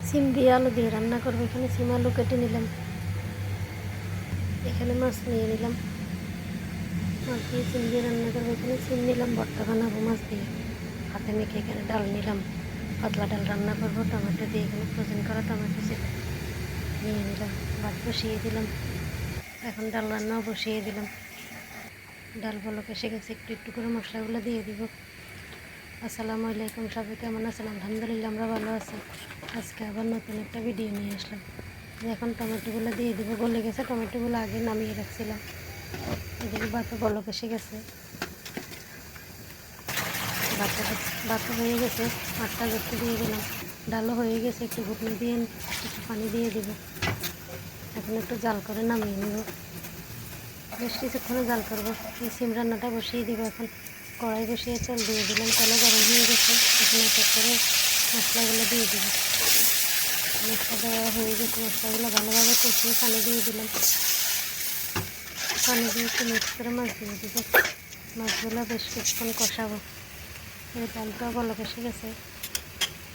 সিম দিয়ে আলু দিয়ে রান্না করবো। এখানে সিম আলু কেটে নিলাম, এখানে মাছ নিয়ে নিলাম, মাছ দিয়ে সিম দিয়ে রান্না করবো। এখানে সিম নিলাম, ভর্তা বানাবো মাছ দিয়ে, হাতে মেখে। এখানে ডাল নিলাম, পাতলা ডাল রান্না করবো টমেটো দিয়ে। এখানে ফ্রোজেন করা টমেটো নিয়ে নিলাম, ভাত বসিয়ে দিলাম। এখন ডাল রান্নাও বসিয়ে দিলাম। ডাল বলক এসে গেছে, একটু একটু করে মশলাগুলো দিয়ে দিব। আসসালামু আলাইকুম, সবাই কেমন আছেন? আলহামদুলিল্লাহ আমরা ভালো আছি। আজকে আবার নতুন একটা ভিডিও নিয়ে আসলাম। এখন টমেটোগুলো দিয়ে দিব, গলে গেছে টমেটোগুলো, আগে নামিয়ে রাখছিলাম। এদিকে ভাতও বলক এসে গেছে, ভাতও হয়ে গেছে, আটটা একটু দিয়ে দিলাম। ডালও হয়ে গেছে, একটু ঘুটনি দিয়ে একটু পানি দিয়ে দিব। এখন একটু জাল করে নামিয়ে নেব, বেশ কিছুক্ষণে জাল করবো। এই সিম রান্নাটা বসিয়ে দিব। এখন কড়াই বসিয়ে তেল দিয়ে দিলাম, তেলও গরম হয়ে গেছে। এখন এক এক করে মশলাগুলো দিয়ে দিব। মশলা দেওয়া হয়ে গেছে, মশলাগুলো ভালোভাবে কষিয়ে পানি দিয়ে দিলাম। পানি দিয়ে একটু মিক্স করে মাছ দিয়ে দিব। মাছগুলো বেশ কিছুক্ষণ কষাবো। এই ডালটাও বলক এসে গেছে,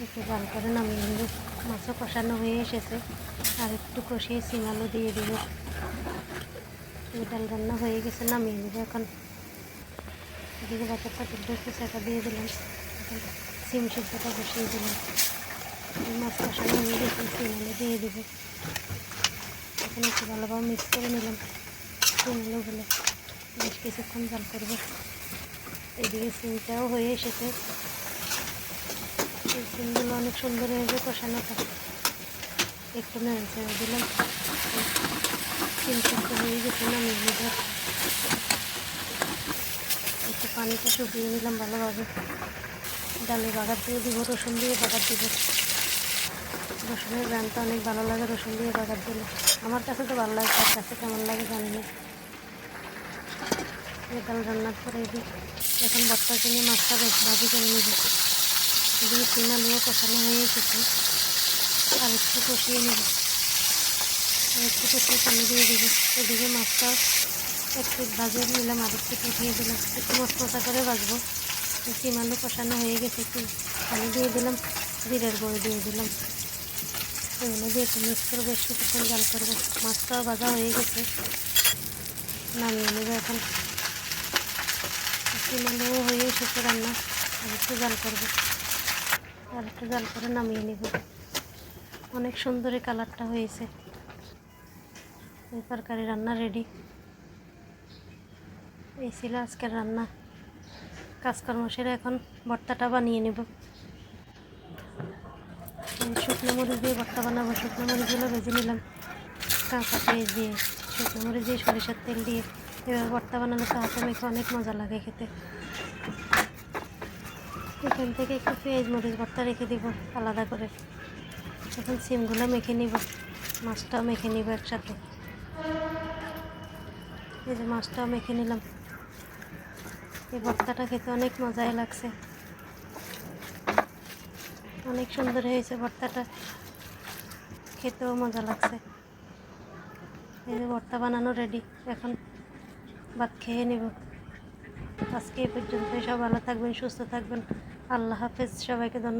একটু জাল করে নামিয়ে নেব। মাছও কষানো হয়ে এসেছে, আর একটু কষিয়ে সিম আলু দিয়ে দিব। এই ডাল রান্না হয়ে গেছে, নামিয়ে নেব। এখন এদিকে ভাতের পাতিলটা একটু চাকা দিয়ে দিলাম, এখন সিম সিদ্ধটা বসিয়ে দিলাম। মাছ কষানো হয়ে গেছে, সিম আলু দিয়ে দিব। এখন একটু ভালোভাবে মিক্স করে নিলাম। সিম আলুগুলো বেশ কিছুক্ষণ জাল করবো। এদিকে সিমটাও হয়ে এসেছে, এই সিমগুলো অনেক সুন্দর হয়েছে কষানোটা। একটু নেড়ে ছেড়ে দিলাম, সিম সিদ্ধ হয়ে গেছে, নামিয়ে নিব। একটু পানিটা শুকিয়ে নিলাম ভালোভাবে। ডালে বাগার দিয়ে দিব, রসুন দিয়ে বাগার দিব। রসুনের গানটা অনেক ভালো লাগে, রসুন দিয়ে বাগার দিলে। আমার কাছে তো ভালো লাগে, তার কাছে কেমন লাগে জানি না। ডাল রান্নার পরে দিই। এখন ভর্তার জন্য মাছটা ভাজি করে নেব। এদিকে সিম আলুও কষানো হয়ে এসেছে, আর একটু কষিয়ে নেব। আর একটু কষিয়ে পানি দিয়ে দিব। এদিকে মাছটাও একটু ভাজিয়ে নিলাম, আর একটু কষিয়ে দিলাম। একটু মশমশা করে ভাজবো। সিম আলু কষানো হয়ে গেছে, একটু পানি দিয়ে দিলাম, জিরের গুঁড়ো দিয়ে দিলাম। এগুলো দিয়ে একটু মিক্স করে বেশ কিছুক্ষণ জাল করবো। মাছটাও ভাজা হয়ে গেছে, নামিয়ে নেব। এখন সিম আলু হয়ে এসেছে রান্না, আর একটু জাল করবো, আর একটু জাল করে নামিয়ে নেব। অনেক সুন্দর এই কালারটা হয়েছে। এই তরকারি রান্না রেডি। এই ছিল আজকের রান্না। কাজকর্ম সেরে এখন ভর্তাটা বানিয়ে নেব। শুকনো মরিচ দিয়ে ভর্তা বানাবো। শুকনো মরিচগুলো ভেজে নিলাম, কাঁচা পেঁয়াজ দিয়ে, শুকনো মরিচ দিয়ে, সরিষার তেল দিয়ে এবার ভর্তা বানালে তো হাতে মেখে অনেক মজা লাগে খেতে। এখান থেকে একটু পেঁয়াজ মরিচ ভর্তা রেখে দিব আলাদা করে। এখন সিমগুলো মেখে নিব, মাছটাও মেখে নিব একসাথে। এই যে মাছটাও মেখে নিলাম। এই ভর্তাটা খেতে অনেক মজাই লাগছে, অনেক সুন্দর হয়েছে ভর্তাটা, খেতেও মজা লাগছে। এই যে ভর্তা বানানো রেডি, এখন ভাত খেয়ে নেব। আজকে এই পর্যন্তই। সব ভালো থাকবেন, সুস্থ থাকবেন। আল্লাহ হাফেজ, সবাইকে ধন্যবাদ।